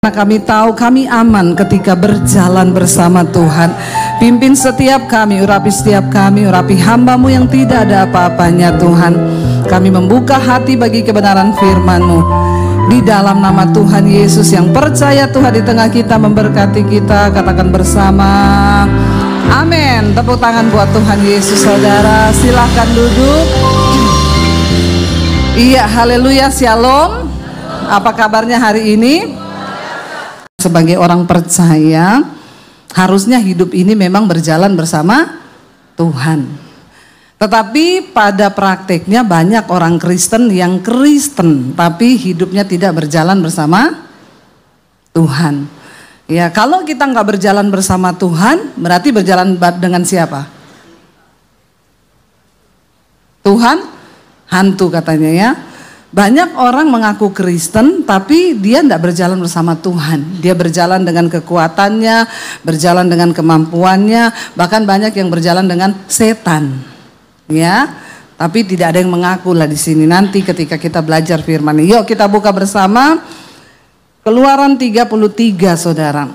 Kami tahu kami aman ketika berjalan bersama Tuhan. Pimpin setiap kami, urapi hamba-Mu yang tidak ada apa-apanya Tuhan. Kami membuka hati bagi kebenaran firman-Mu. Di dalam nama Tuhan Yesus yang percaya Tuhan di tengah kita memberkati kita, katakan bersama amin. Tepuk tangan buat Tuhan Yesus. Saudara silahkan duduk. Iya, haleluya, shalom. Apa kabarnya hari ini? Sebagai orang percaya, harusnya hidup ini memang berjalan bersama Tuhan. Tetapi pada prakteknya banyak orang Kristen yang Kristen, tapi hidupnya tidak berjalan bersama Tuhan. Ya, kalau kita nggak berjalan bersama Tuhan, berarti berjalan dengan siapa? Tuhan, hantu katanya ya. Banyak orang mengaku Kristen tapi dia tidak berjalan bersama Tuhan. Dia berjalan dengan kekuatannya, berjalan dengan kemampuannya, bahkan banyak yang berjalan dengan setan. Ya, tapi tidak ada yang mengaku lah di sini. Nanti ketika kita belajar firman, yuk kita buka bersama Keluaran 33, saudara.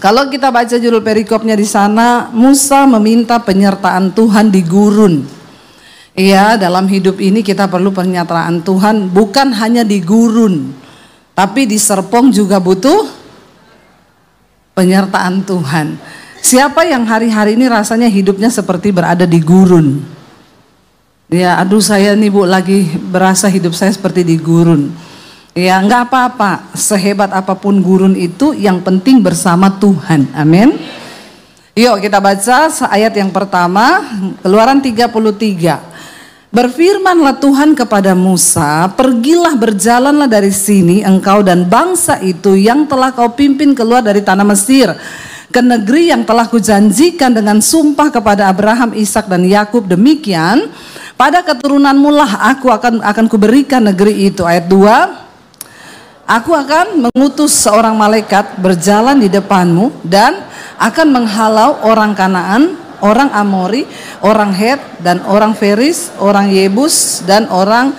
Kalau kita baca judul perikopnya di sana, Musa meminta penyertaan Tuhan di gurun. Iya, dalam hidup ini kita perlu penyertaan Tuhan, bukan hanya di gurun, tapi di Serpong juga butuh penyertaan Tuhan. Siapa yang hari-hari ini rasanya hidupnya seperti berada di gurun? Ya, aduh saya nih Bu, lagi berasa hidup saya seperti di gurun. Ya, nggak apa-apa, sehebat apapun gurun itu, yang penting bersama Tuhan. Amin. Yuk kita baca ayat yang pertama, Keluaran 33. Berfirmanlah Tuhan kepada Musa, pergilah berjalanlah dari sini engkau dan bangsa itu yang telah kau pimpin keluar dari tanah Mesir, ke negeri yang telah kujanjikan dengan sumpah kepada Abraham, Ishak dan Yakub. Demikian pada keturunanmu lah aku akan kuberikan negeri itu. Ayat 2, aku akan mengutus seorang malaikat berjalan di depanmu dan akan menghalau orang Kanaan, orang Amori, orang Het dan orang Feris, orang Yebus dan orang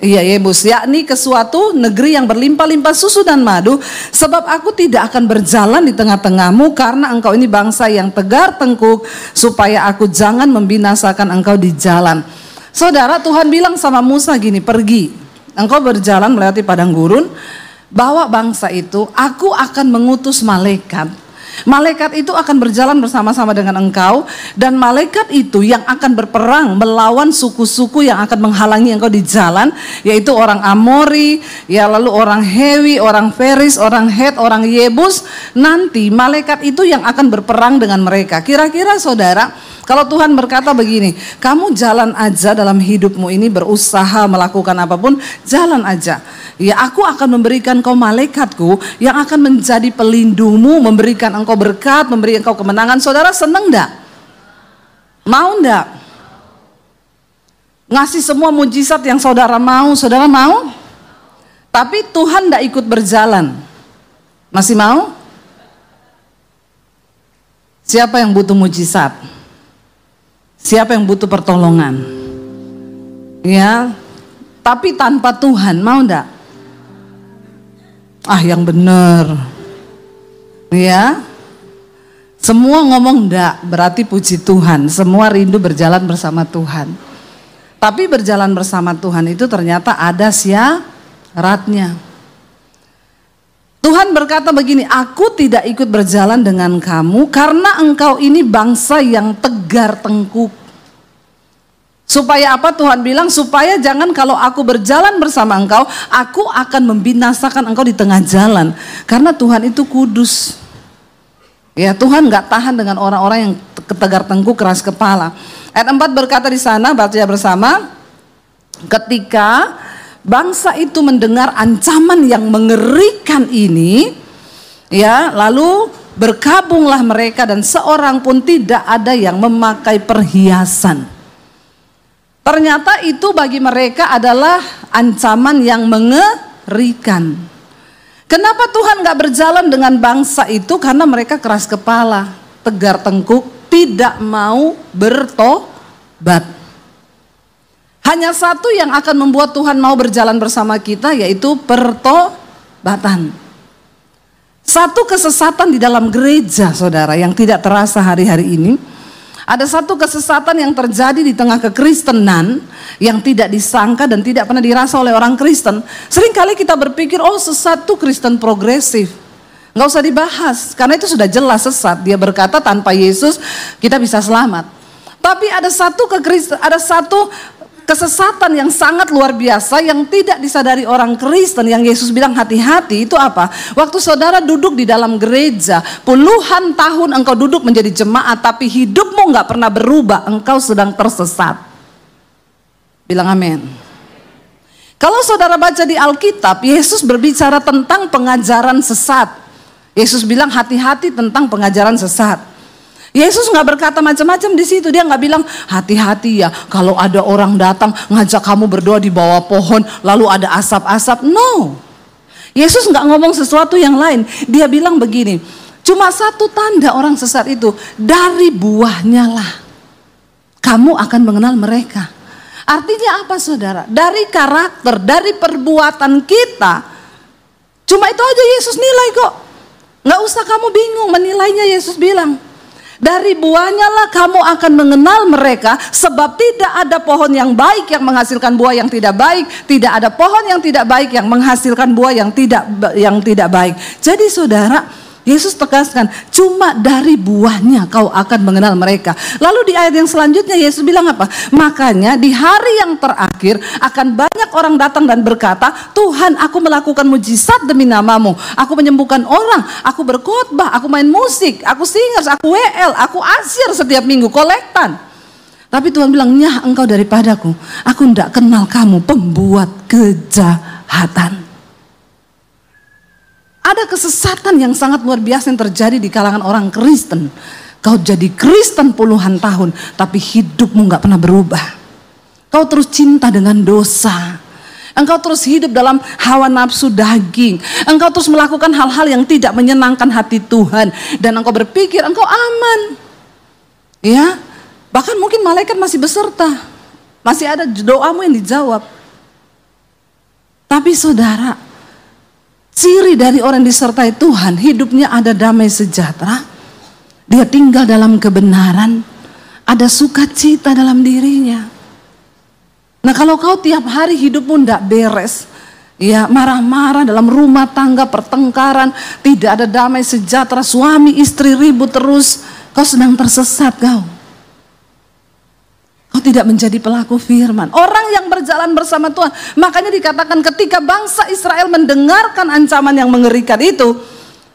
Yebus, yakni ke suatu negeri yang berlimpah-limpah susu dan madu, sebab aku tidak akan berjalan di tengah-tengahmu karena engkau ini bangsa yang tegar tengkuk, supaya aku jangan membinasakan engkau di jalan. Saudara, Tuhan bilang sama Musa gini, pergi, engkau berjalan melewati padang gurun, bawa bangsa itu, aku akan mengutus malaikat. Malaikat itu akan berjalan bersama-sama dengan engkau, dan malaikat itu yang akan berperang melawan suku-suku yang akan menghalangi engkau di jalan, yaitu orang Amori, ya, lalu orang Hewi, orang Feris, orang Het, orang Yebus. Nanti malaikat itu yang akan berperang dengan mereka. Kira-kira saudara, kalau Tuhan berkata begini, kamu jalan aja dalam hidupmu ini, berusaha melakukan apapun, jalan aja. Ya, aku akan memberikan kau malaikatku yang akan menjadi pelindungmu, memberikan engkau berkat, memberi engkau kemenangan. Saudara seneng enggak? Mau enggak? Ngasih semua mujizat yang saudara mau, saudara mau? Tapi Tuhan enggak ikut berjalan. Masih mau? Siapa yang butuh mujizat? Siapa yang butuh pertolongan? Ya, tapi tanpa Tuhan, mau enggak? Ah, yang benar. Ya. Semua ngomong enggak, berarti puji Tuhan. Semua rindu berjalan bersama Tuhan. Tapi berjalan bersama Tuhan itu ternyata ada syaratnya. Tuhan berkata begini, aku tidak ikut berjalan dengan kamu karena engkau ini bangsa yang tegar tengkuk. Supaya apa? Tuhan bilang, supaya jangan kalau aku berjalan bersama engkau, aku akan membinasakan engkau di tengah jalan. Karena Tuhan itu kudus. Ya, Tuhan gak tahan dengan orang-orang yang tegar tengkuk, keras kepala. Ayat 4 berkata di sana, baca bersama, ketika bangsa itu mendengar ancaman yang mengerikan ini, ya, lalu berkabunglah mereka dan seorang pun tidak ada yang memakai perhiasan. Ternyata itu bagi mereka adalah ancaman yang mengerikan. Kenapa Tuhan gak berjalan dengan bangsa itu? Karena mereka keras kepala, tegar tengkuk, tidak mau bertobat. Hanya satu yang akan membuat Tuhan mau berjalan bersama kita, yaitu pertobatan. Satu kesesatan di dalam gereja, saudara, yang tidak terasa hari-hari ini. Ada satu kesesatan yang terjadi di tengah kekristenan yang tidak disangka dan tidak pernah dirasa oleh orang Kristen. Seringkali kita berpikir, oh sesat itu Kristen progresif. Nggak usah dibahas, karena itu sudah jelas sesat. Dia berkata tanpa Yesus kita bisa selamat. Tapi ada satu kesesatan yang sangat luar biasa yang tidak disadari orang Kristen, yang Yesus bilang hati-hati. Itu apa? Waktu saudara duduk di dalam gereja, puluhan tahun engkau duduk menjadi jemaat, tapi hidupmu nggak pernah berubah, engkau sedang tersesat. Bilang amin. Kalau saudara baca di Alkitab, Yesus berbicara tentang pengajaran sesat. Yesus bilang hati-hati tentang pengajaran sesat. Yesus nggak berkata macam-macam di situ. Dia nggak bilang hati-hati ya kalau ada orang datang ngajak kamu berdoa di bawah pohon lalu ada asap-asap. No, Yesus nggak ngomong sesuatu yang lain. Dia bilang begini, cuma satu tanda orang sesat itu, dari buahnya lah kamu akan mengenal mereka. Artinya apa, saudara? Dari karakter, dari perbuatan kita. Cuma itu aja Yesus nilai kok. Nggak usah kamu bingung menilainya. Yesus bilang, dari buahnya lah kamu akan mengenal mereka, sebab tidak ada pohon yang baik yang menghasilkan buah yang tidak baik, tidak ada pohon yang tidak baik yang menghasilkan buah yang tidak baik. Jadi saudara, Yesus tegaskan, cuma dari buahnya kau akan mengenal mereka. Lalu di ayat yang selanjutnya Yesus bilang apa? Makanya di hari yang terakhir akan banyak orang datang dan berkata, Tuhan, aku melakukan mujizat demi namamu, aku menyembuhkan orang, aku berkhotbah, aku main musik, aku singers, aku WL, aku asyir setiap minggu, kolektan. Tapi Tuhan bilang, nyah engkau daripadaku, aku tidak kenal kamu, pembuat kejahatan. Ada kesesatan yang sangat luar biasa yang terjadi di kalangan orang Kristen. Kau jadi Kristen puluhan tahun, tapi hidupmu gak pernah berubah. Kau terus cinta dengan dosa. Engkau terus hidup dalam hawa nafsu daging. Engkau terus melakukan hal-hal yang tidak menyenangkan hati Tuhan. Dan engkau berpikir engkau aman. Ya, bahkan mungkin malaikat masih beserta. Masih ada doamu yang dijawab. Tapi saudara, ciri dari orang disertai Tuhan, hidupnya ada damai sejahtera, dia tinggal dalam kebenaran, ada sukacita dalam dirinya. Nah kalau kau tiap hari hidupmu tidak beres, ya marah-marah dalam rumah tangga, pertengkaran, tidak ada damai sejahtera, suami istri ribut terus, kau sedang tersesat kau. Kau tidak menjadi pelaku firman. Orang yang berjalan bersama Tuhan. Makanya dikatakan ketika bangsa Israel mendengarkan ancaman yang mengerikan itu,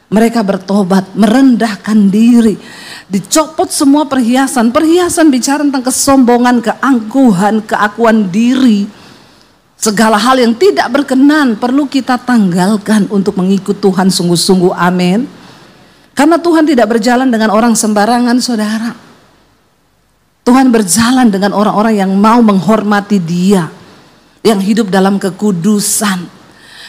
mereka bertobat, merendahkan diri. Dicopot semua perhiasan. Perhiasan bicara tentang kesombongan, keangkuhan, keakuan diri. Segala hal yang tidak berkenan perlu kita tanggalkan untuk mengikut Tuhan sungguh-sungguh. Amin. Karena Tuhan tidak berjalan dengan orang sembarangan, saudara. Tuhan berjalan dengan orang-orang yang mau menghormati Dia, yang hidup dalam kekudusan.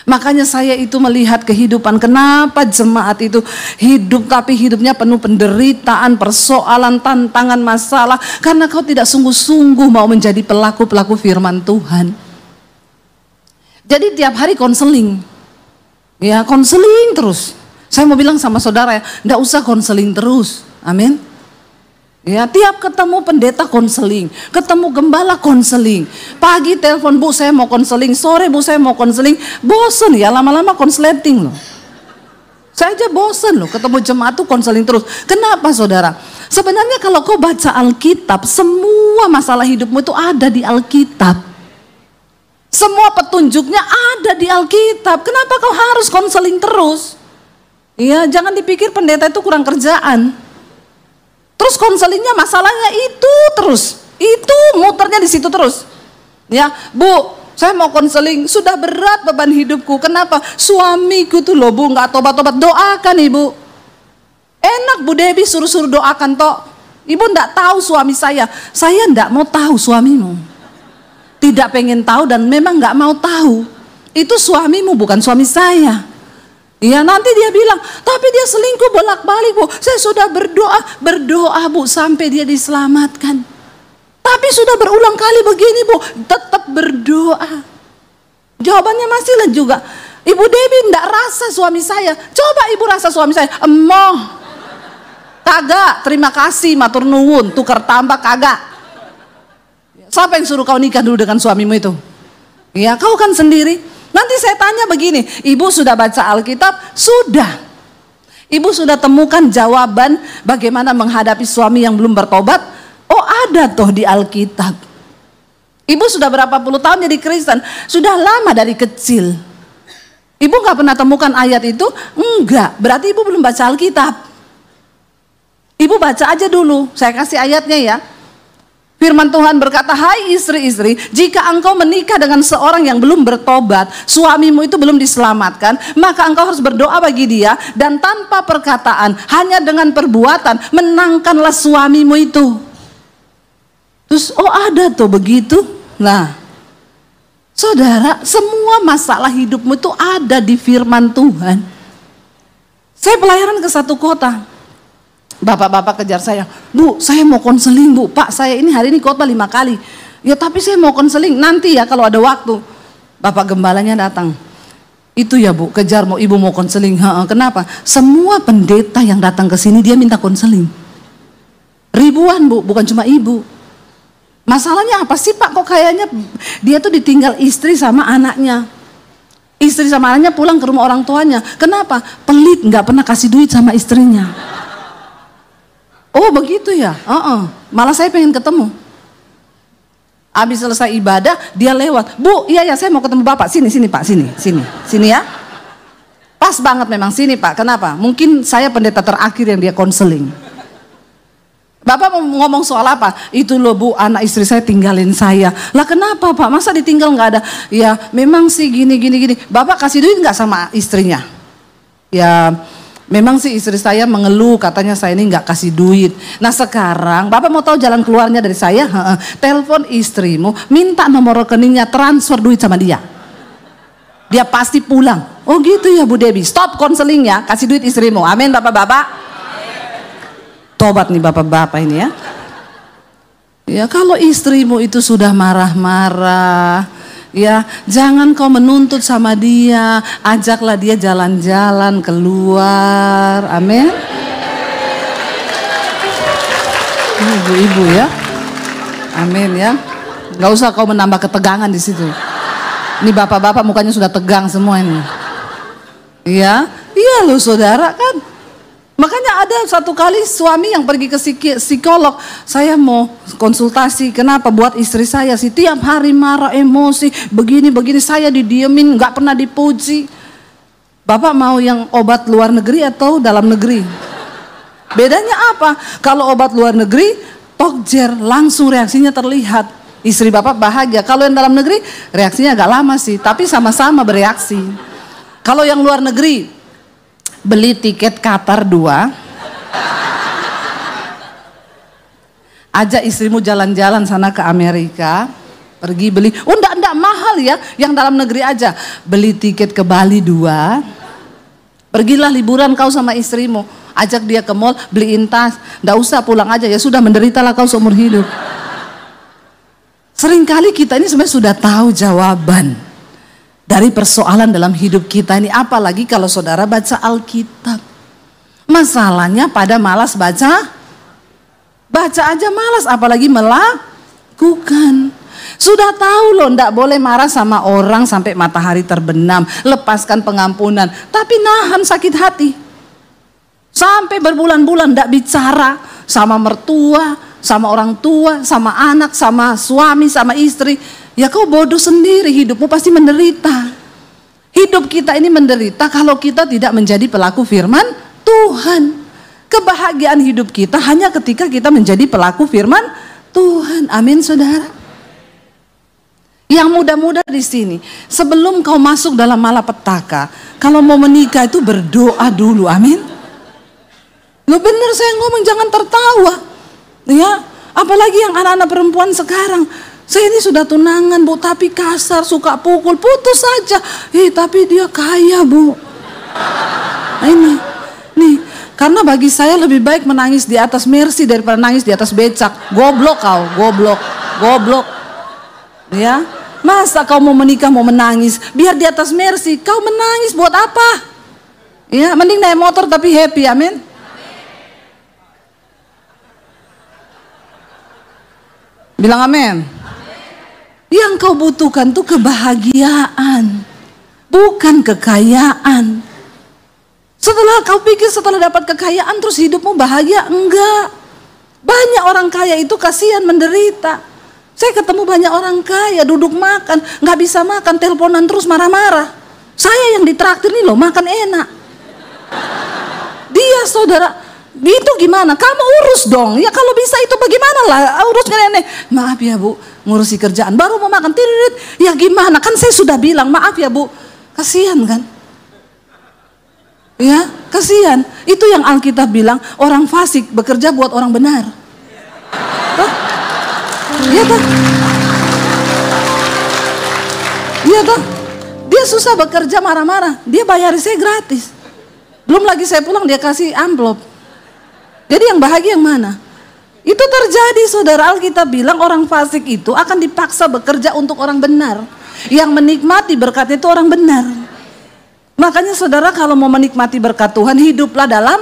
Makanya saya itu melihat kehidupan, kenapa jemaat itu hidup tapi hidupnya penuh penderitaan, persoalan, tantangan, masalah, karena kau tidak sungguh-sungguh mau menjadi pelaku-pelaku firman Tuhan. Jadi tiap hari konseling, ya konseling terus. Saya mau bilang sama saudara ya, enggak usah konseling terus, amin. Ya, tiap ketemu pendeta konseling, ketemu gembala konseling. Pagi telepon, Bu saya mau konseling, sore Bu saya mau konseling. Bosen ya, lama-lama konsleting loh. Saya aja bosen loh, ketemu jemaat tuh konseling terus. Kenapa saudara? Sebenarnya kalau kau baca Alkitab, semua masalah hidupmu itu ada di Alkitab. Semua petunjuknya ada di Alkitab. Kenapa kau harus konseling terus? Ya, jangan dipikir pendeta itu kurang kerjaan. Terus konselingnya masalahnya itu terus, itu muternya di situ terus. Ya, Bu, saya mau konseling, sudah berat beban hidupku. Kenapa? Suamiku tuh loh Bu, nggak tobat-tobat. Doakan Ibu. Enak Bu Debbie suruh-suruh doakan toh. Ibu nggak tahu suami saya nggak mau tahu suamimu. Tidak pengen tahu dan memang nggak mau tahu. Itu suamimu bukan suami saya. Ya nanti dia bilang, tapi dia selingkuh bolak-balik Bu. Saya sudah berdoa Bu sampai dia diselamatkan. Tapi sudah berulang kali begini Bu, tetap berdoa. Jawabannya masih lah juga, Ibu Debbie enggak rasa suami saya. Coba ibu rasa suami saya. Emoh. Kagak, terima kasih, matur nuwun, tukar tambah kagak. Siapa yang suruh kau nikah dulu dengan suamimu itu? Ya, kau kan sendiri. Nanti saya tanya begini, ibu sudah baca Alkitab? Sudah. Ibu sudah temukan jawaban bagaimana menghadapi suami yang belum bertobat? Oh, ada toh di Alkitab. Ibu sudah berapa puluh tahun jadi Kristen? Sudah lama dari kecil. Ibu nggak pernah temukan ayat itu? Enggak, berarti ibu belum baca Alkitab. Ibu baca aja dulu, saya kasih ayatnya ya. Firman Tuhan berkata, hai istri-istri, jika engkau menikah dengan seorang yang belum bertobat, suamimu itu belum diselamatkan, maka engkau harus berdoa bagi dia, dan tanpa perkataan, hanya dengan perbuatan, menangkanlah suamimu itu. Terus, oh ada tuh begitu. Nah, saudara, semua masalah hidupmu itu ada di firman Tuhan. Saya pelayaran ke satu kota. Bapak-bapak kejar saya, Bu, saya mau konseling Bu, Pak saya ini hari ini khotbah 5 kali. Ya tapi saya mau konseling, nanti ya kalau ada waktu. Bapak gembalanya datang, itu ya Bu, kejar mau ibu mau konseling. Kenapa? Semua pendeta yang datang ke sini dia minta konseling. Ribuan Bu, bukan cuma ibu. Masalahnya apa sih Pak, kok kayaknya dia tuh ditinggal istri sama anaknya. Istri sama anaknya pulang ke rumah orang tuanya. Kenapa? Pelit, nggak pernah kasih duit sama istrinya. Oh begitu ya, malah saya pengen ketemu. Habis selesai ibadah dia lewat, Bu, iya ya saya mau ketemu Bapak, sini Pak, sini ya. Pas banget memang sini Pak, kenapa? Mungkin saya pendeta terakhir yang dia konseling. Bapak mau ngomong soal apa? Itu loh Bu, anak istri saya tinggalin saya. Lah kenapa Pak, masa ditinggal nggak ada? Ya memang sih gini. Bapak kasih duit nggak sama istrinya? Ya memang sih istri saya mengeluh, katanya saya ini nggak kasih duit. Nah sekarang Bapak mau tahu jalan keluarnya dari saya? Telepon istrimu, minta nomor rekeningnya, transfer duit sama dia. Dia pasti pulang. Oh gitu ya Bu Debbie, stop konseling ya, kasih duit istrimu. Amin Bapak-bapak. Tobat nih Bapak-bapak ini ya. Ya kalau istrimu itu sudah marah-marah, ya jangan kau menuntut sama dia, ajaklah dia jalan-jalan keluar. Amin. Ibu-ibu ya, amin ya. Gak usah kau menambah ketegangan di situ. Ini bapak-bapak mukanya sudah tegang semua ini. Iya, iya loh saudara kan. Makanya ada satu kali suami yang pergi ke psikolog, saya mau konsultasi, kenapa buat istri saya sih tiap hari marah, emosi, begini, saya didiemin, nggak pernah dipuji. Bapak mau yang obat luar negeri atau dalam negeri? Bedanya apa? Kalau obat luar negeri, tokjer, langsung reaksinya terlihat. Istri Bapak bahagia. Kalau yang dalam negeri, reaksinya agak lama sih, tapi sama-sama bereaksi. Kalau yang luar negeri, beli tiket Qatar 2, ajak istrimu jalan-jalan sana ke Amerika, pergi beli, oh enggak mahal ya, yang dalam negeri aja, beli tiket ke Bali 2, pergilah liburan kau sama istrimu, ajak dia ke mall, beliin tas, enggak usah pulang aja, ya sudah menderitalah kau seumur hidup. Seringkali kita ini sebenarnya sudah tahu jawaban dari persoalan dalam hidup kita ini, apalagi kalau saudara baca Alkitab. Masalahnya pada malas baca aja malas, apalagi melakukan. Sudah tahu loh, ndak boleh marah sama orang sampai matahari terbenam, lepaskan pengampunan, tapi nahan sakit hati. Sampai berbulan-bulan ndak bicara sama mertua, sama orang tua, sama anak, sama suami, sama istri. Ya kau bodoh sendiri, hidupmu pasti menderita. Hidup kita ini menderita kalau kita tidak menjadi pelaku firman Tuhan. Kebahagiaan hidup kita hanya ketika kita menjadi pelaku firman Tuhan. Amin saudara. Yang muda-muda di sini, sebelum kau masuk dalam malapetaka, kalau mau menikah itu berdoa dulu. Amin. Lo bener saya ngomong, jangan tertawa. Ya, apalagi yang anak-anak perempuan sekarang. Saya ini sudah tunangan Bu, tapi kasar, suka pukul, putus saja. Tapi dia kaya Bu. Nah, nih, karena bagi saya lebih baik menangis di atas Mercy daripada nangis di atas becak. Goblok kau, goblok. Ya, Masa kau mau menikah mau menangis? Biar di atas mercy. Kau menangis buat apa? Ya, mending naik motor tapi happy, amin. Bilang amin. Yang kau butuhkan tuh kebahagiaan, bukan kekayaan. Setelah kau pikir setelah dapat kekayaan terus hidupmu bahagia, enggak. Banyak orang kaya itu kasihan menderita. Saya ketemu banyak orang kaya duduk makan, nggak bisa makan, teleponan terus marah-marah. Saya yang ditraktir nih loh, makan enak. Dia saudara, itu gimana? Kamu urus dong. Ya kalau bisa itu bagaimana lah urusnya nenek. Maaf ya bu, ngurusi kerjaan. Baru mau makan tirit. Ya gimana? Kan saya sudah bilang maaf ya bu. Kasihan kan? Ya kasihan. Itu yang Alkitab bilang orang fasik bekerja buat orang benar. Tuh? Iya toh? Iya toh? Dia susah bekerja marah-marah. Dia bayar saya gratis. Belum lagi saya pulang dia kasih amplop. Jadi yang bahagia yang mana? Itu terjadi saudara. Alkitab bilang orang fasik itu akan dipaksa bekerja untuk orang benar. Yang menikmati berkat itu orang benar. Makanya saudara kalau mau menikmati berkat Tuhan, hiduplah dalam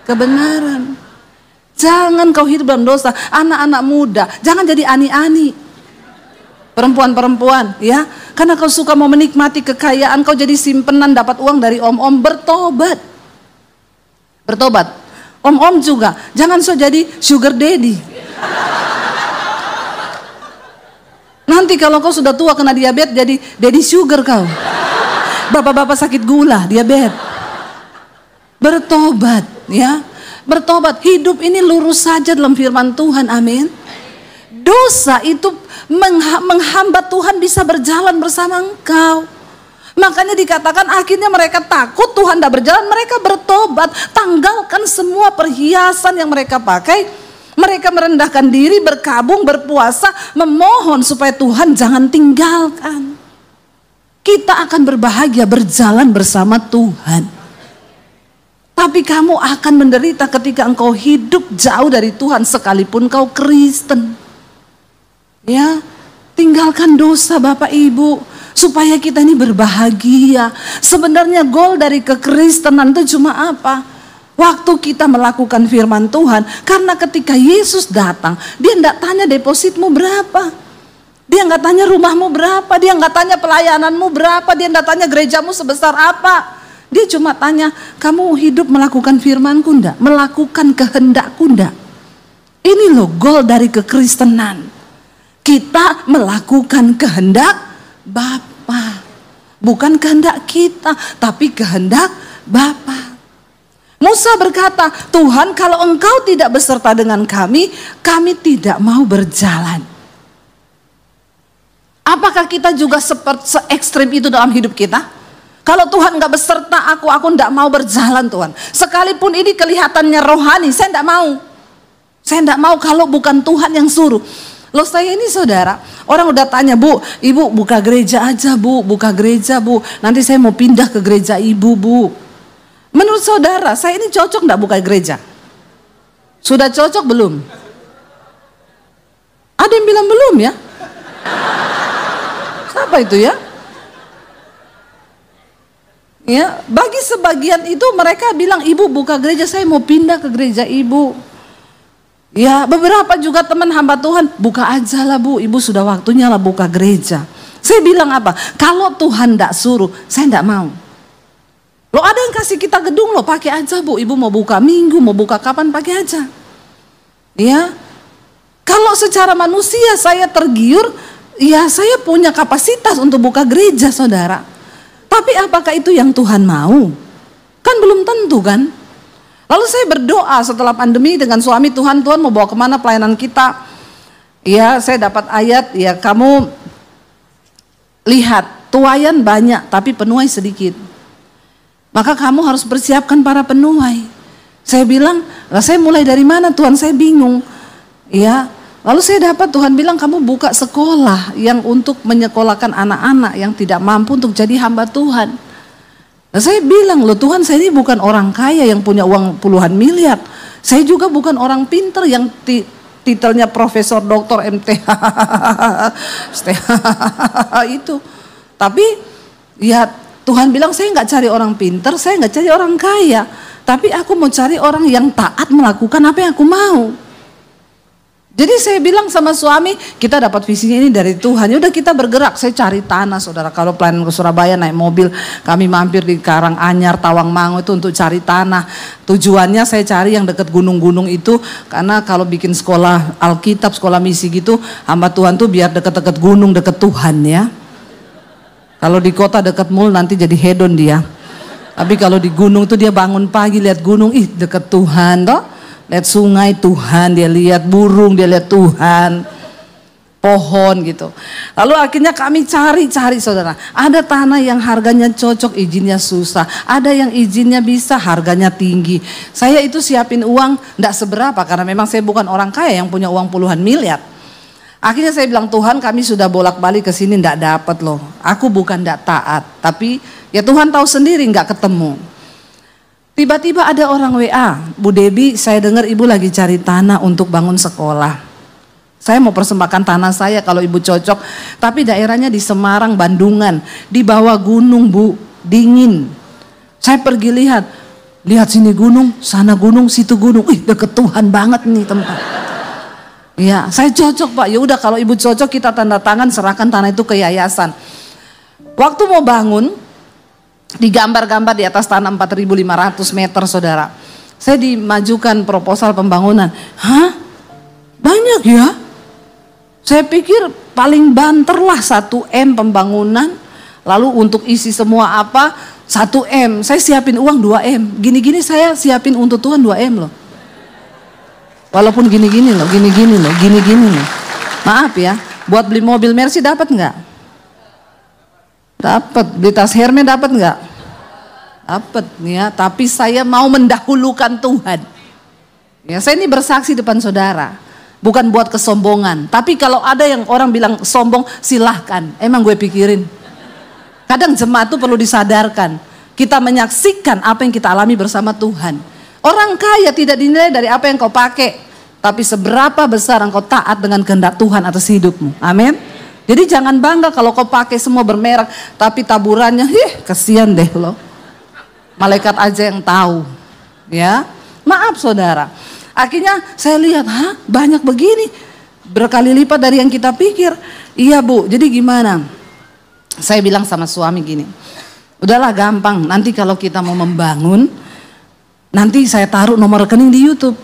kebenaran. Jangan kau hidup dalam dosa. Anak-anak muda, jangan jadi ani-ani. Perempuan-perempuan, ya. Karena kau suka mau menikmati kekayaan, kau jadi simpenan dapat uang dari om-om, bertobat. Bertobat. Om-om juga, jangan so jadi sugar daddy. Nanti kalau kau sudah tua kena diabetes jadi daddy sugar kau. Bapak-bapak sakit gula, diabetes. Bertobat, ya. Bertobat, hidup ini lurus saja dalam firman Tuhan, amin. Dosa itu menghambat Tuhan bisa berjalan bersama engkau. Makanya dikatakan akhirnya mereka takut Tuhan tidak berjalan, mereka bertobat, tanggalkan semua perhiasan yang mereka pakai. Mereka merendahkan diri, berkabung, berpuasa, memohon supaya Tuhan jangan tinggalkan. Kita akan berbahagia berjalan bersama Tuhan. Tapi kamu akan menderita ketika engkau hidup jauh dari Tuhan sekalipun kau Kristen. Ya, tinggalkan dosa Bapak Ibu supaya kita ini berbahagia. Sebenarnya goal dari kekristenan itu cuma apa? Waktu kita melakukan firman Tuhan, karena ketika Yesus datang, dia tidak tanya depositmu berapa. Dia nggak tanya rumahmu berapa, dia nggak tanya pelayananmu berapa, dia nggak tanya gerejamu sebesar apa. Dia cuma tanya, kamu hidup melakukan firmanku enggak? Melakukan kehendakku enggak? Ini loh goal dari kekristenan. Kita melakukan kehendak Bapa. Bukan kehendak kita, tapi kehendak Bapa. Musa berkata, Tuhan kalau engkau tidak beserta dengan kami tidak mau berjalan. Apakah kita juga seperti se-ekstrim itu dalam hidup kita? Kalau Tuhan nggak beserta aku nggak mau berjalan Tuhan. Sekalipun ini kelihatannya rohani, saya nggak mau. Saya nggak mau kalau bukan Tuhan yang suruh. Loh saya ini saudara, orang udah tanya, Bu, Ibu buka gereja aja Bu, buka gereja Bu. Nanti saya mau pindah ke gereja Ibu Bu. Menurut saudara, saya ini cocok nggak buka gereja? Sudah cocok belum? Ada yang bilang belum ya? Siapa itu ya? Ya, bagi sebagian itu mereka bilang ibu buka gereja, saya mau pindah ke gereja ibu. Ya, beberapa juga teman hamba Tuhan, buka aja lah Bu, ibu sudah waktunya lah buka gereja. Saya bilang apa? Kalau Tuhan tidak suruh, saya tidak mau. Loh ada yang kasih kita gedung loh, pakai aja Bu, ibu mau buka minggu, mau buka kapan pakai aja. Ya, kalau secara manusia saya tergiur, ya saya punya kapasitas untuk buka gereja saudara. Tapi apakah itu yang Tuhan mau? Kan belum tentu kan? Lalu saya berdoa setelah pandemi dengan suami, Tuhan mau bawa kemana pelayanan kita? Ya saya dapat ayat, ya kamu lihat tuaian banyak tapi penuai sedikit. Maka kamu harus persiapkan para penuai. Saya bilang, lah saya mulai dari mana Tuhan, saya bingung. Ya, lalu saya dapat Tuhan bilang kamu buka sekolah yang untuk menyekolahkan anak-anak yang tidak mampu untuk jadi hamba Tuhan. Nah, saya bilang loh Tuhan, saya ini bukan orang kaya yang punya uang puluhan miliar. Saya juga bukan orang pinter yang titelnya profesor, doktor, MTh, itu. Tapi ya Tuhan bilang saya nggak cari orang pinter, saya nggak cari orang kaya, tapi aku mau cari orang yang taat melakukan apa yang aku mau. Jadi saya bilang sama suami, kita dapat visinya ini dari Tuhan. Ya udah kita bergerak. Saya cari tanah, saudara. Kalau pelayanan ke Surabaya naik mobil, kami mampir di Karanganyar, Tawangmangu itu untuk cari tanah. Tujuannya saya cari yang dekat gunung-gunung itu, karena kalau bikin sekolah Alkitab, sekolah misi gitu, hamba Tuhan tuh biar dekat-dekat gunung, dekat Tuhan ya. Kalau di kota dekat mall nanti jadi hedon dia. Tapi kalau di gunung tuh dia bangun pagi lihat gunung, ih dekat Tuhan toh. Lihat sungai Tuhan, dia lihat burung, dia lihat Tuhan, pohon gitu. Lalu akhirnya kami cari saudara. Ada tanah yang harganya cocok, izinnya susah. Ada yang izinnya bisa, harganya tinggi. Saya itu siapin uang enggak seberapa karena memang saya bukan orang kaya yang punya uang puluhan miliar. Akhirnya saya bilang, Tuhan kami sudah bolak-balik ke sini enggak dapat loh. Aku bukan enggak taat, tapi ya Tuhan tahu sendiri enggak ketemu. Tiba-tiba ada orang WA, Bu Debi, saya dengar ibu lagi cari tanah untuk bangun sekolah. Saya mau persembahkan tanah saya kalau ibu cocok, tapi daerahnya di Semarang, Bandungan, di bawah gunung Bu, dingin. Saya pergi lihat sini gunung, sana gunung, situ gunung, ih deket Tuhan banget nih tempat. Ya, saya cocok Pak. Ya udah kalau ibu cocok kita tanda tangan serahkan tanah itu ke yayasan. Waktu mau bangun, digambar-gambar di atas tanah 4.500 meter saudara. Saya dimajukan proposal pembangunan. Hah? Banyak ya? Saya pikir paling banter lah 1M pembangunan. Lalu untuk isi semua apa 1M. Saya siapin uang 2M. Gini-gini saya siapin untuk Tuhan 2M loh. Walaupun gini-gini loh, gini-gini loh, gini-gini loh. Maaf ya, buat beli mobil Mercy dapat nggak? Dapat, beli tas Hermes dapat nggak? Dapat ya, tapi saya mau mendahulukan Tuhan. Ya, saya ini bersaksi depan saudara, bukan buat kesombongan. Tapi kalau ada yang orang bilang sombong, silahkan. Emang gue pikirin. Kadang jemaat itu perlu disadarkan. Kita menyaksikan apa yang kita alami bersama Tuhan. Orang kaya tidak dinilai dari apa yang kau pakai, tapi seberapa besar engkau taat dengan kehendak Tuhan atas hidupmu. Amin. Jadi jangan bangga kalau kau pakai semua bermerek, tapi taburannya, kasihan deh lo. Malaikat aja yang tahu, ya. Maaf saudara. Akhirnya saya lihat, banyak begini, berkali lipat dari yang kita pikir. Iya Bu, jadi gimana? Saya bilang sama suami gini, udahlah gampang. Nanti kalau kita mau membangun, nanti saya taruh nomor rekening di YouTube.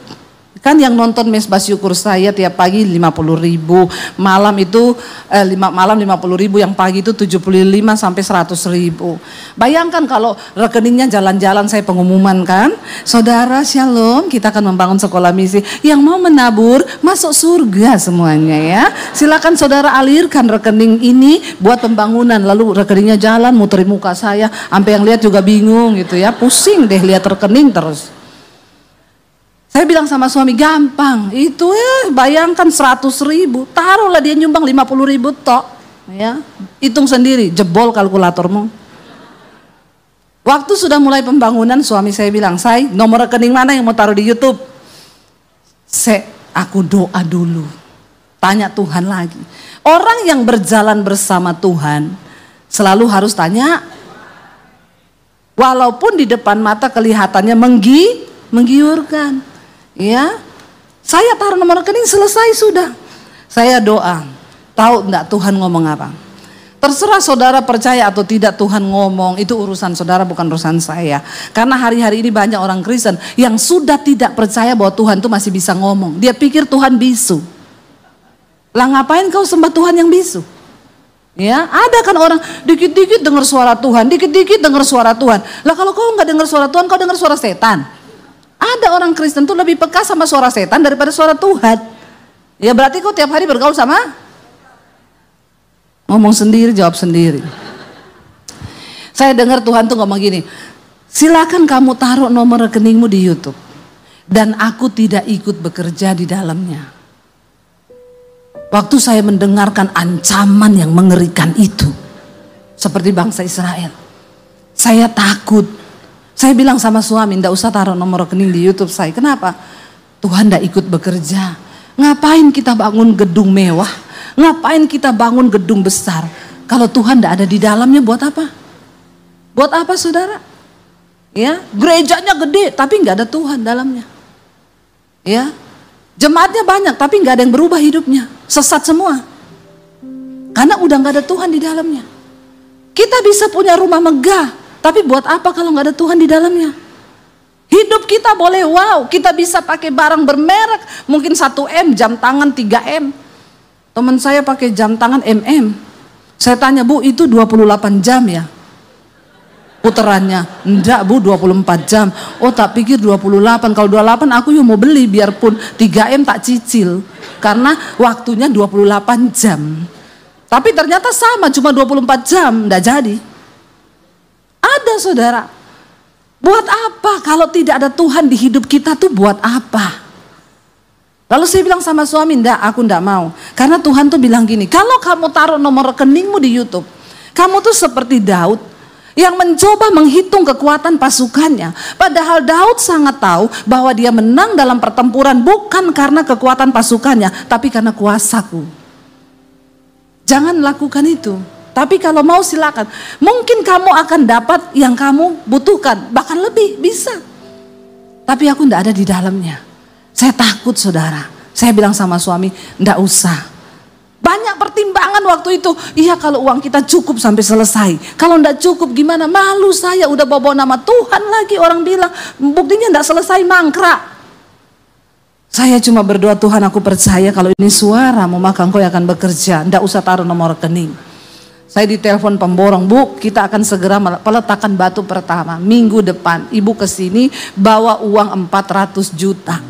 Kan yang nonton Mesbah Syukur saya tiap pagi 50.000, malam itu malam 50.000, yang pagi itu 75 sampai 100.000. Bayangkan kalau rekeningnya jalan-jalan saya pengumuman kan, saudara Shalom, kita akan membangun sekolah misi. Yang mau menabur masuk surga semuanya ya. Silakan saudara alirkan rekening ini buat pembangunan. Lalu rekeningnya jalan muterin muka saya, sampai yang lihat juga bingung gitu ya, pusing deh lihat rekening terus. Saya bilang sama suami, gampang, itu bayangkan 100.000, taruhlah dia nyumbang 50.000 tok, ya, hitung sendiri, jebol kalkulatormu. Waktu sudah mulai pembangunan, suami saya bilang, saya nomor rekening mana yang mau taruh di YouTube? Aku doa dulu, tanya Tuhan lagi. Orang yang berjalan bersama Tuhan selalu harus tanya, walaupun di depan mata kelihatannya menggiurkan. Ya, saya taruh nomor rekening, selesai sudah. Saya doa, tahu enggak Tuhan ngomong apa? Terserah saudara percaya atau tidak Tuhan ngomong, itu urusan saudara bukan urusan saya. Karena hari-hari ini banyak orang Kristen yang sudah tidak percaya bahwa Tuhan itu masih bisa ngomong. Dia pikir Tuhan bisu. Lah ngapain kau sembah Tuhan yang bisu? Ya, ada kan orang dikit-dikit dengar suara Tuhan, dikit-dikit dengar suara Tuhan. Lah kalau kau nggak dengar suara Tuhan, kau dengar suara setan. Ada orang Kristen tuh lebih peka sama suara setan daripada suara Tuhan. Ya berarti kau tiap hari bergaul sama ngomong sendiri, jawab sendiri. Saya dengar Tuhan tuh ngomong gini, silakan kamu taruh nomor rekeningmu di YouTube, dan aku tidak ikut bekerja di dalamnya. Waktu saya mendengarkan ancaman yang mengerikan itu, seperti bangsa Israel, saya takut. Saya bilang sama suami, ndak usah taruh nomor rekening di YouTube saya. Kenapa? Tuhan ndak ikut bekerja. Ngapain kita bangun gedung mewah? Ngapain kita bangun gedung besar? Kalau Tuhan tidak ada di dalamnya, buat apa? Buat apa, saudara? Ya, gerejanya gede tapi nggak ada Tuhan dalamnya. Ya, jemaatnya banyak tapi nggak ada yang berubah hidupnya, sesat semua. Karena udah nggak ada Tuhan di dalamnya. Kita bisa punya rumah megah, tapi buat apa kalau nggak ada Tuhan di dalamnya? Hidup kita boleh wow, kita bisa pakai barang bermerek, mungkin 1M, jam tangan 3M. Teman saya pakai jam tangan MM. Saya tanya, Bu, itu 28 jam ya puterannya? Enggak, Bu, 24 jam. Oh, tak pikir 28. Kalau 28 aku ya mau beli, biarpun 3M tak cicil. Karena waktunya 28 jam. Tapi ternyata sama, cuma 24 jam, enggak jadi. Ada, saudara. Buat apa kalau tidak ada Tuhan di hidup kita tuh, buat apa? Lalu saya bilang sama suami, enggak, aku enggak mau. Karena Tuhan tuh bilang gini, kalau kamu taruh nomor rekeningmu di YouTube, kamu tuh seperti Daud yang mencoba menghitung kekuatan pasukannya. Padahal Daud sangat tahu bahwa dia menang dalam pertempuran bukan karena kekuatan pasukannya, tapi karena kuasaku. Jangan lakukan itu. Tapi kalau mau silakan. Mungkin kamu akan dapat yang kamu butuhkan, bahkan lebih bisa. Tapi aku tidak ada di dalamnya. Saya takut, saudara. Saya bilang sama suami, tidak usah. Banyak pertimbangan waktu itu. Iya, kalau uang kita cukup sampai selesai. Kalau tidak cukup gimana? Malu saya, udah bawa nama Tuhan lagi. Orang bilang, buktinya tidak selesai, mangkrak. Saya cuma berdoa, Tuhan, aku percaya kalau ini suaramu maka Engkau akan bekerja. Tidak usah taruh nomor rekening. Saya ditelepon pemborong, Bu, kita akan segera meletakkan batu pertama. Minggu depan, Ibu kesini bawa uang 400 juta.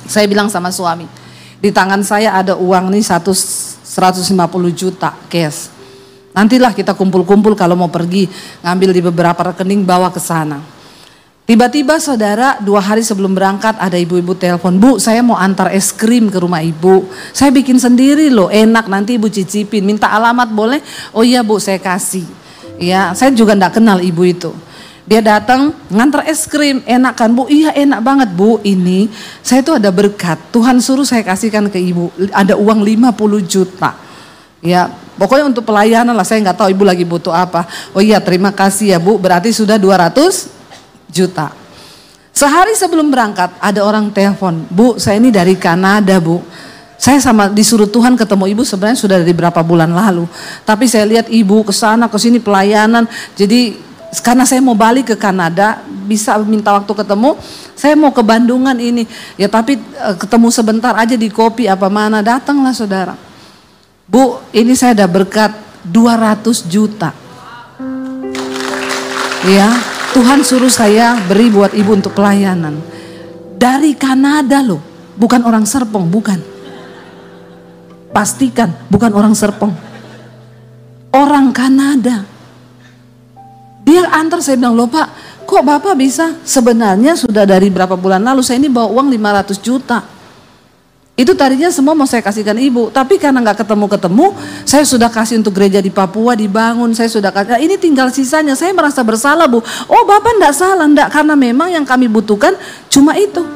Saya bilang sama suami, di tangan saya ada uang nih 150 juta cash. Nantilah kita kumpul-kumpul kalau mau pergi, ngambil di beberapa rekening, bawa ke sana. Tiba-tiba, saudara, 2 hari sebelum berangkat ada ibu-ibu telepon, Bu, saya mau antar es krim ke rumah Ibu. Saya bikin sendiri loh, enak, nanti Ibu cicipin. Minta alamat boleh? Oh iya, Bu, saya kasih. Ya, saya juga enggak kenal ibu itu. Dia datang ngantar es krim, enak kan, Bu? Iya, enak banget, Bu. Ini saya tuh ada berkat, Tuhan suruh saya kasihkan ke Ibu. Ada uang 50 juta. Ya, pokoknya untuk pelayanan lah, saya nggak tahu Ibu lagi butuh apa. Oh iya, terima kasih ya, Bu. Berarti sudah 200 juta. Sehari sebelum berangkat ada orang telepon, Bu, saya ini dari Kanada, Bu. Saya sama disuruh Tuhan ketemu Ibu sebenarnya sudah dari berapa bulan lalu. Tapi saya lihat Ibu kesana kesini pelayanan. Jadi karena saya mau balik ke Kanada, bisa minta waktu ketemu. Saya mau ke Bandungan ini. Ya tapi ketemu sebentar aja di kopi apa mana. Datanglah, saudara. Bu, ini saya ada berkat 200 juta. Ya, Tuhan suruh saya beri buat Ibu untuk pelayanan. Dari Kanada loh, bukan orang Serpong, bukan. Pastikan bukan orang Serpong. Orang Kanada. Dia antar, saya bilang, loh Pak, kok Bapak bisa? Sebenarnya sudah dari berapa bulan lalu saya ini bawa uang 500 juta. Itu tadinya semua mau saya kasihkan Ibu, tapi karena nggak ketemu-ketemu, saya sudah kasih untuk gereja di Papua dibangun, saya sudah kasih. Ini tinggal sisanya, saya merasa bersalah, Bu. Oh, Bapak enggak salah, enggak, karena memang yang kami butuhkan cuma itu.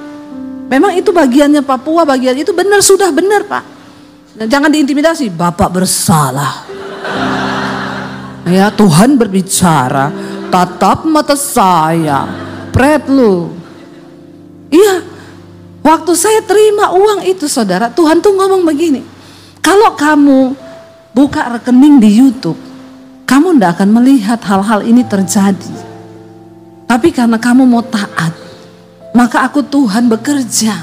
Memang itu bagiannya Papua, bagian itu benar, sudah benar, Pak. Jangan diintimidasi, Bapak bersalah. Ya, Tuhan berbicara, tatap mata saya, pret lu. Iya. Waktu saya terima uang itu, saudara, Tuhan tuh ngomong begini, kalau kamu buka rekening di YouTube, kamu tidak akan melihat hal-hal ini terjadi. Tapi karena kamu mau taat, maka aku Tuhan bekerja,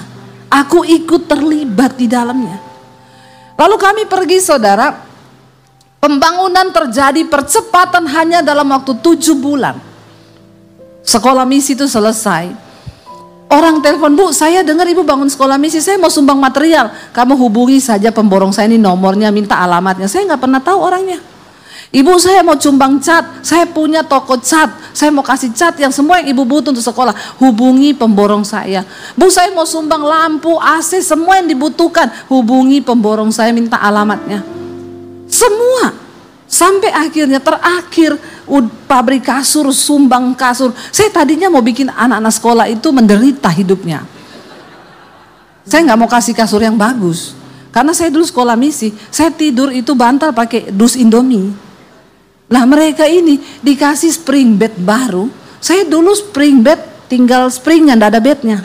aku ikut terlibat di dalamnya. Lalu kami pergi, saudara, pembangunan terjadi, percepatan hanya dalam waktu 7 bulan. Sekolah misi itu selesai. Orang telepon, Bu, saya dengar Ibu bangun sekolah misi, saya mau sumbang material. Kamu hubungi saja pemborong saya, ini nomornya, minta alamatnya. Saya nggak pernah tahu orangnya. Ibu, saya mau sumbang cat, saya punya toko cat, saya mau kasih cat yang semua yang Ibu butuh untuk sekolah. Hubungi pemborong saya. Bu, saya mau sumbang lampu, AC, semua yang dibutuhkan. Hubungi pemborong saya, minta alamatnya. Semua. Sampai akhirnya terakhir pabrik kasur, sumbang kasur. Saya tadinya mau bikin anak-anak sekolah itu menderita hidupnya. Saya nggak mau kasih kasur yang bagus. Karena saya dulu sekolah misi, saya tidur itu bantal pakai dus Indomie. Nah mereka ini dikasih spring bed baru. Saya dulu spring bed tinggal springnya, nggak ada bednya.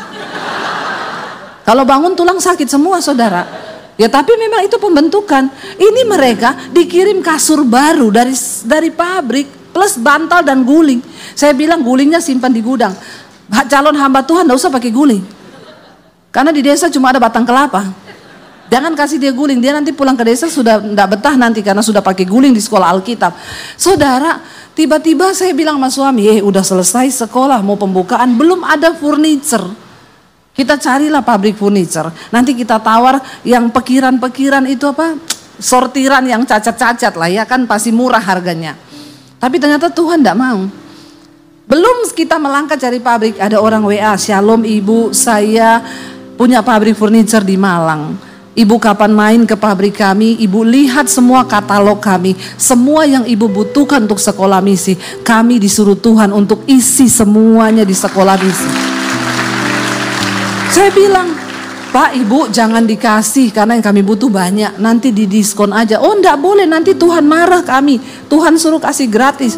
Kalau bangun tulang sakit semua saudara. Ya tapi memang itu pembentukan. Ini mereka dikirim kasur baru dari pabrik plus bantal dan guling. Saya bilang gulingnya simpan di gudang. Calon hamba Tuhan nggak usah pakai guling. Karena di desa cuma ada batang kelapa. Jangan kasih dia guling, dia nanti pulang ke desa sudah tidak betah nanti karena sudah pakai guling di sekolah Alkitab. Saudara, tiba-tiba saya bilang sama suami, udah selesai sekolah mau pembukaan, belum ada furniture. Kita carilah pabrik furniture. Nanti kita tawar yang pekiran-pekiran itu apa? Sortiran yang cacat-cacat lah ya kan pasti murah harganya. Tapi ternyata Tuhan tidak mau. Belum kita melangkah cari pabrik, ada orang WA, Shalom ibu, saya punya pabrik furniture di Malang. Ibu kapan main ke pabrik kami, ibu lihat semua katalog kami, semua yang ibu butuhkan untuk sekolah misi, kami disuruh Tuhan untuk isi semuanya di sekolah misi. Saya bilang, Pak ibu jangan dikasih karena yang kami butuh banyak, nanti didiskon aja. Oh enggak boleh, nanti Tuhan marah kami, Tuhan suruh kasih gratis.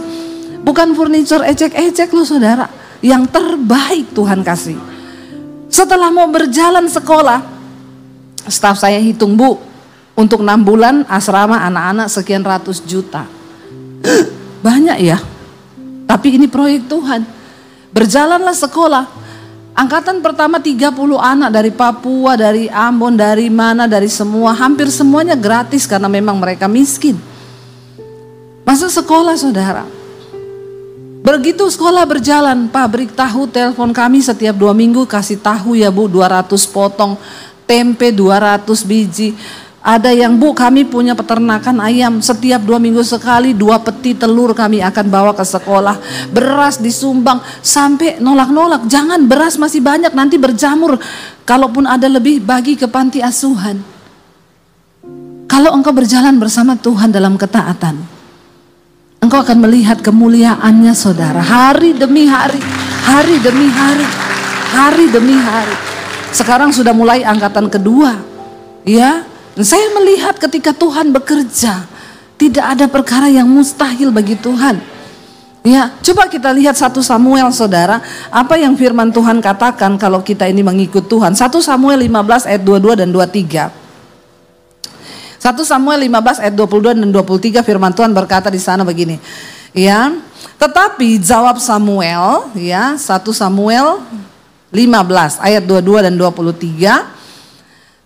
Bukan furniture ecek-ecek loh saudara, yang terbaik Tuhan kasih. Setelah mau berjalan sekolah, staf saya hitung bu, untuk 6 bulan asrama anak-anak sekian ratus juta. Banyak ya, tapi ini proyek Tuhan. Berjalanlah sekolah. Angkatan pertama 30 anak dari Papua, dari Ambon, dari mana, dari semua. Hampir semuanya gratis karena memang mereka miskin. Masuk sekolah saudara. Begitu sekolah berjalan, pabrik tahu telepon kami setiap 2 minggu kasih tahu ya bu, 200 potong. Tempe 200 biji. Ada yang bu kami punya peternakan ayam, setiap 2 minggu sekali 2 peti telur kami akan bawa ke sekolah. Beras disumbang sampai nolak-nolak, jangan beras masih banyak nanti berjamur. Kalaupun ada lebih bagi ke panti asuhan. Kalau engkau berjalan bersama Tuhan dalam ketaatan, engkau akan melihat kemuliaannya saudara. Hari demi hari, hari demi hari, hari demi hari. Sekarang sudah mulai angkatan kedua, ya. Dan saya melihat ketika Tuhan bekerja, tidak ada perkara yang mustahil bagi Tuhan. Ya, coba kita lihat 1 Samuel saudara, apa yang firman Tuhan katakan kalau kita ini mengikut Tuhan. 1 Samuel 15 ayat 22 dan 23. 1 Samuel 15 ayat 22 dan 23 firman Tuhan berkata di sana begini. Ya, tetapi jawab Samuel, ya, 1 Samuel 15 ayat 22 dan 23.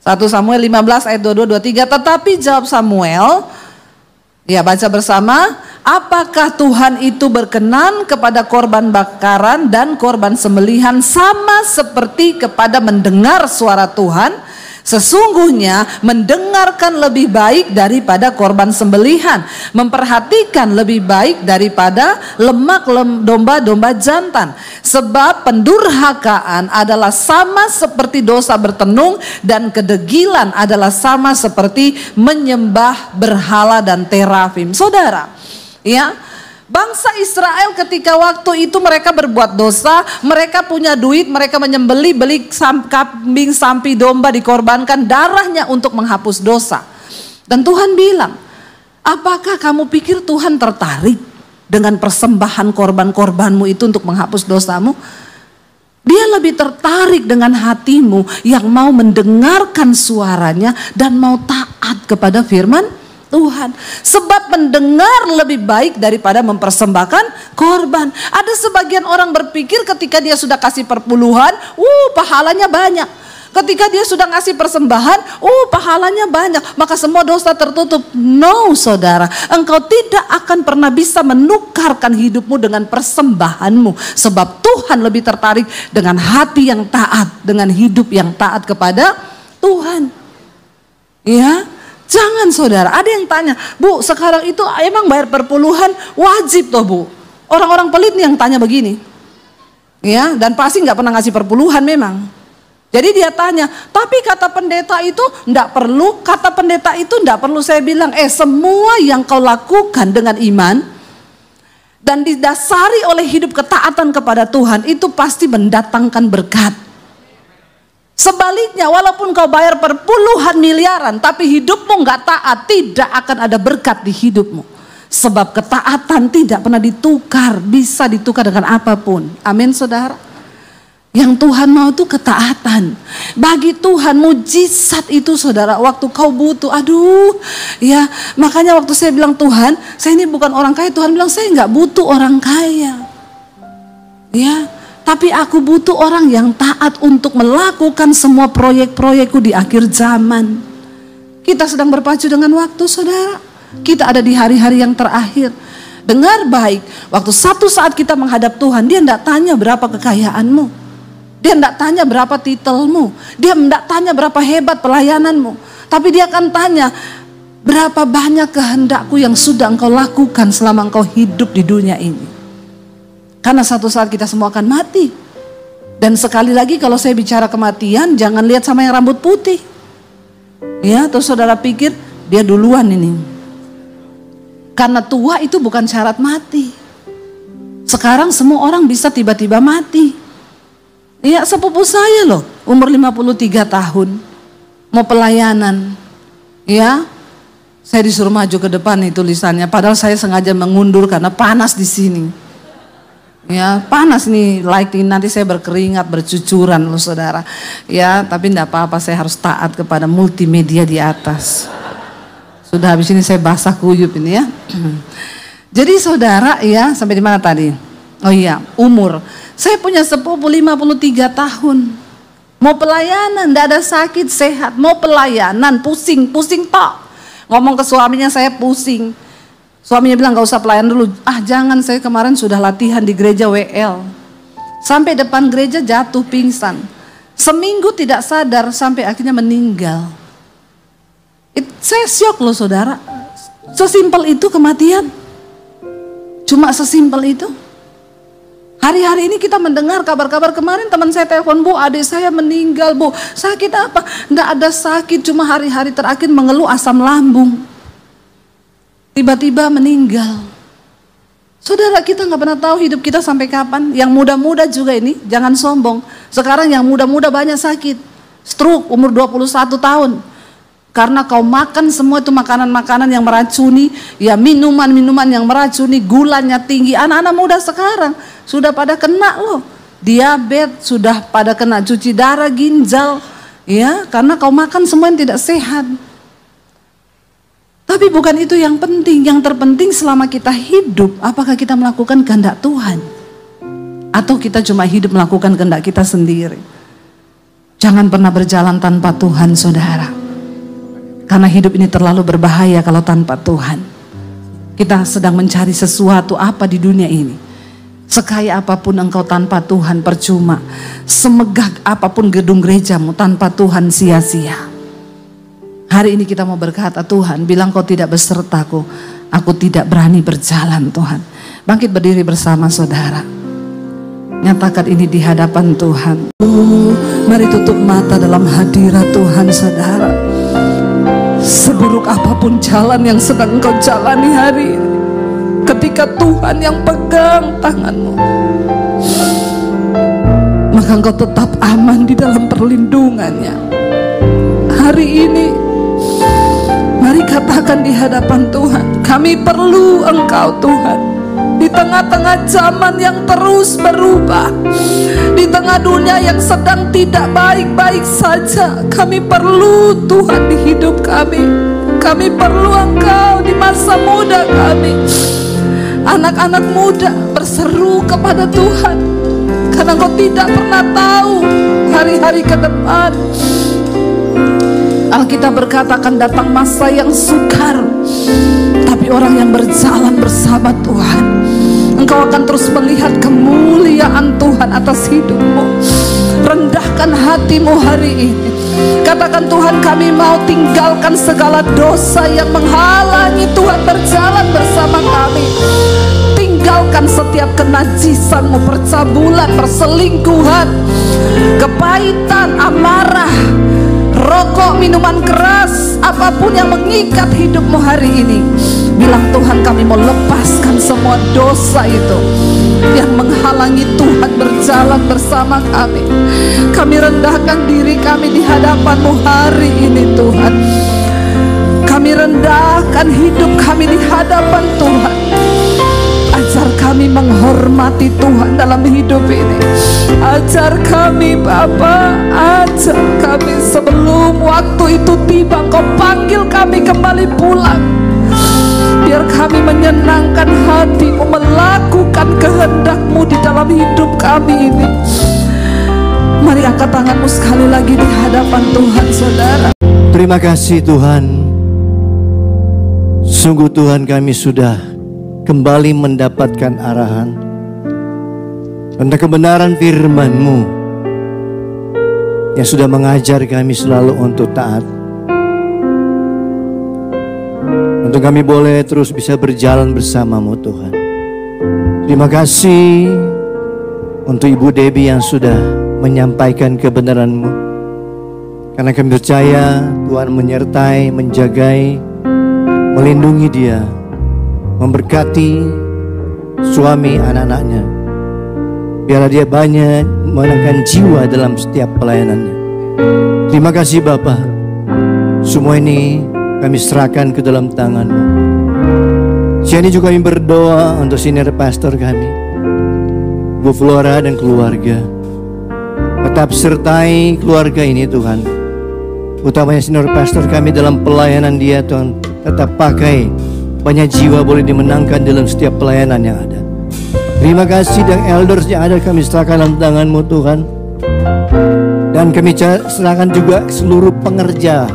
1 Samuel 15 ayat 22 23. Tetapi jawab Samuel, ya baca bersama, apakah Tuhan itu berkenan kepada korban bakaran dan korban sembelihan sama seperti kepada mendengar suara Tuhan? Sesungguhnya mendengarkan lebih baik daripada korban sembelihan, memperhatikan lebih baik daripada lemak domba-domba jantan. Sebab pendurhakaan adalah sama seperti dosa bertenung dan kedegilan adalah sama seperti menyembah berhala dan terafim. Saudara, ya, bangsa Israel ketika waktu itu mereka berbuat dosa, mereka punya duit, mereka beli kambing, sapi, domba dikorbankan darahnya untuk menghapus dosa. Dan Tuhan bilang, apakah kamu pikir Tuhan tertarik dengan persembahan korban-korbanmu itu untuk menghapus dosamu? Dia lebih tertarik dengan hatimu yang mau mendengarkan suaranya dan mau taat kepada firman Tuhan. Sebab mendengar lebih baik daripada mempersembahkan korban. Ada sebagian orang berpikir ketika dia sudah kasih perpuluhan, pahalanya banyak. Ketika dia sudah ngasih persembahan, pahalanya banyak, maka semua dosa tertutup. No saudara, engkau tidak akan pernah bisa menukarkan hidupmu dengan persembahanmu. Sebab Tuhan lebih tertarik dengan hati yang taat, dengan hidup yang taat kepada Tuhan. Ya, jangan saudara. Ada yang tanya, Bu, sekarang itu emang bayar perpuluhan wajib toh Bu? Orang-orang pelit nih yang tanya begini. Ya, dan pasti nggak pernah ngasih perpuluhan memang. Jadi dia tanya, tapi kata pendeta itu enggak perlu, kata pendeta itu enggak perlu. Saya bilang, semua yang kau lakukan dengan iman dan didasari oleh hidup ketaatan kepada Tuhan itu pasti mendatangkan berkat. Sebaliknya, walaupun kau bayar per puluhan miliaran, tapi hidupmu nggak taat, tidak akan ada berkat di hidupmu. Sebab ketaatan tidak pernah ditukar, bisa ditukar dengan apapun. Amin saudara. Yang Tuhan mau itu ketaatan. Bagi Tuhan mujizat itu saudara, waktu kau butuh, aduh ya, makanya waktu saya bilang Tuhan, saya ini bukan orang kaya, Tuhan bilang saya nggak butuh orang kaya. Ya, tapi aku butuh orang yang taat untuk melakukan semua proyek-proyekku di akhir zaman. Kita sedang berpacu dengan waktu saudara. Kita ada di hari-hari yang terakhir. Dengar baik, waktu satu saat kita menghadap Tuhan, dia tidak tanya berapa kekayaanmu. Dia tidak tanya berapa titelmu. Dia tidak tanya berapa hebat pelayananmu. Tapi dia akan tanya, berapa banyak kehendakku yang sudah engkau lakukan selama engkau hidup di dunia ini. Karena satu saat kita semua akan mati. Dan sekali lagi kalau saya bicara kematian, jangan lihat sama yang rambut putih. Ya, terus saudara pikir dia duluan ini. Karena tua itu bukan syarat mati. Sekarang semua orang bisa tiba-tiba mati. Ya, sepupu saya loh, umur 53 tahun, mau pelayanan. Ya, saya disuruh maju ke depan nih tulisannya, padahal saya sengaja mengundur karena panas di sini. Ya, panas nih, lighting nanti saya berkeringat, bercucuran loh saudara. Ya, tapi enggak apa-apa, saya harus taat kepada multimedia di atas. Sudah habis ini saya basah kuyup ini ya. Jadi saudara ya, sampai di mana tadi? Oh iya, umur. Saya punya sepupu 53 tahun. Mau pelayanan, enggak ada sakit, sehat. Mau pelayanan, pusing tok. Ngomong ke suaminya, saya pusing. Suaminya bilang, gak usah pelayan dulu. Ah jangan, saya kemarin sudah latihan di gereja WL. Sampai depan gereja jatuh pingsan. Seminggu tidak sadar, sampai akhirnya meninggal. Saya syok loh saudara. Sesimpel itu kematian. Cuma sesimpel itu. Hari-hari ini kita mendengar kabar-kabar, kemarin teman saya telepon, Bu, adik saya meninggal, Bu. Sakit apa? Enggak ada sakit, cuma hari-hari terakhir mengeluh asam lambung. Tiba-tiba meninggal. Saudara, kita nggak pernah tahu hidup kita sampai kapan. Yang muda-muda juga ini, jangan sombong. Sekarang yang muda-muda banyak sakit. Stroke umur 21 tahun. Karena kau makan semua itu makanan-makanan yang meracuni, ya minuman-minuman yang meracuni, gulanya tinggi. Anak-anak muda sekarang sudah pada kena loh. Diabetes, sudah pada kena cuci darah, ginjal. Ya, karena kau makan semua yang tidak sehat. Tapi bukan itu yang penting. Yang terpenting selama kita hidup, apakah kita melakukan kehendak Tuhan? Atau kita cuma hidup melakukan kehendak kita sendiri? Jangan pernah berjalan tanpa Tuhan, saudara. Karena hidup ini terlalu berbahaya kalau tanpa Tuhan. Kita sedang mencari sesuatu apa di dunia ini. Sekaya apapun engkau tanpa Tuhan percuma. Semegah apapun gedung gerejamu tanpa Tuhan sia-sia. Hari ini kita mau berkata, Tuhan bilang kau tidak besertaku, aku tidak berani berjalan Tuhan. Bangkit berdiri bersama saudara. Nyatakan ini di hadapan Tuhan. Mari tutup mata dalam hadirat Tuhan saudara. Seburuk apapun jalan yang sedang engkau jalani hari ini, ketika Tuhan yang pegang tanganmu, maka engkau tetap aman di dalam perlindungannya. Hari ini, mari katakan di hadapan Tuhan, kami perlu Engkau Tuhan. Di tengah-tengah zaman yang terus berubah, di tengah dunia yang sedang tidak baik-baik saja, kami perlu Tuhan di hidup kami. Kami perlu Engkau di masa muda kami. Anak-anak muda berseru kepada Tuhan, karena Engkau tidak pernah tahu hari-hari ke depan. Alkitab berkata akan datang masa yang sukar, tapi orang yang berjalan bersama Tuhan, engkau akan terus melihat kemuliaan Tuhan atas hidupmu. Rendahkan hatimu hari ini. Katakan, Tuhan kami mau tinggalkan segala dosa yang menghalangi Tuhan berjalan bersama kami. Tinggalkan setiap kenajisanmu, percabulan, perselingkuhan, kepahitan, amarah, roh rokok, minuman keras, apapun yang mengikat hidupmu hari ini, bilang, Tuhan, kami mau lepaskan semua dosa itu yang menghalangi Tuhan berjalan bersama kami. Kami rendahkan diri kami di hadapan-Mu hari ini, Tuhan. Kami rendahkan hidup kami di hadapan Tuhan. Ajar kami menghormati Tuhan dalam hidup ini. Ajar kami, Bapa, ajar kami sebelum waktu itu tiba, Kau panggil kami kembali pulang. Biar kami menyenangkan hati-Mu, melakukan kehendak-Mu di dalam hidup kami ini. Mari angkat tanganmu sekali lagi di hadapan Tuhan, saudara. Terima kasih Tuhan. Sungguh Tuhan, kami sudah kembali mendapatkan arahan tentang kebenaran firman-Mu yang sudah mengajar kami selalu untuk taat, untuk kami boleh terus bisa berjalan bersama-Mu, Tuhan. Terima kasih untuk Ibu Debbie yang sudah menyampaikan kebenaran-Mu, karena kami percaya Tuhan menyertai, menjagai, melindungi dia, memberkati suami anak-anaknya. Biarlah dia banyak menangkan jiwa dalam setiap pelayanannya. Terima kasih Bapa. Semua ini kami serahkan ke dalam tangan-Mu. Siang ini juga kami berdoa untuk senior pastor kami, Bu Flora dan keluarga. Tetap sertai keluarga ini Tuhan, utamanya senior pastor kami dalam pelayanan dia Tuhan. Tetap pakai, banyak jiwa boleh dimenangkan dalam setiap pelayanan yang ada. Terima kasih, dan elders yang ada kami serahkan dalam tangan-Mu Tuhan. Dan kami serahkan juga seluruh pengerja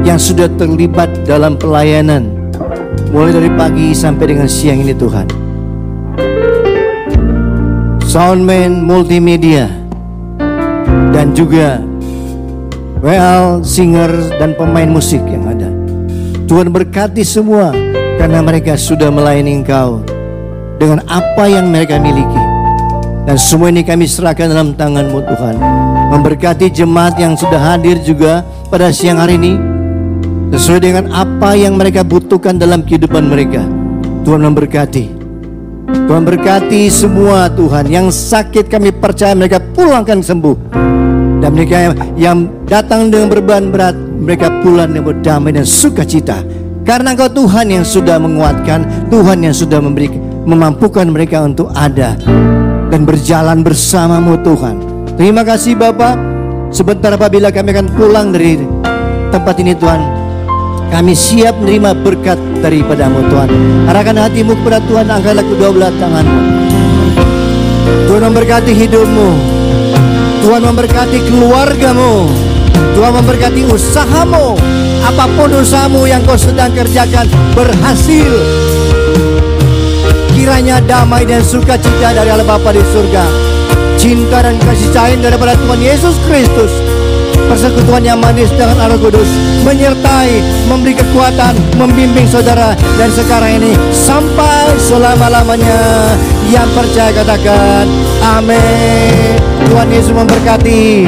yang sudah terlibat dalam pelayanan, mulai dari pagi sampai dengan siang ini Tuhan. Soundman, multimedia, dan juga WL, singer, dan pemain musik yang ada. Tuhan berkati semua, karena mereka sudah melayani Engkau dengan apa yang mereka miliki. Dan semua ini kami serahkan dalam tangan-Mu Tuhan. Memberkati jemaat yang sudah hadir juga pada siang hari ini, sesuai dengan apa yang mereka butuhkan dalam kehidupan mereka. Tuhan memberkati. Tuhan berkati semua Tuhan. Yang sakit kami percaya mereka pulangkan sembuh. Dan mereka yang datang dengan beban berat, mereka pulang dengan damai dan sukacita. Karena Engkau Tuhan yang sudah menguatkan, Tuhan yang sudah memampukan mereka untuk ada dan berjalan bersama-Mu Tuhan. Terima kasih Bapa. Sebentar apabila kami akan pulang dari tempat ini Tuhan, kami siap menerima berkat daripada-Mu Tuhan. Arahkan hatimu kepada Tuhan, angkatlah kedua belah tangan-Mu. Tuhan memberkati hidupmu, Tuhan memberkati keluargamu, Tuhan memberkati usahamu. Apapun usahamu yang kau sedang kerjakan berhasil. Kiranya damai dan sukacita dari Allah Bapa di surga, cinta dan kasih sayang daripada Tuhan Yesus Kristus, persekutuan yang manis dengan Roh Kudus menyertai, memberi kekuatan, membimbing saudara dan sekarang ini sampai selama-lamanya. Yang percaya katakan amin. Tuhan Yesus memberkati.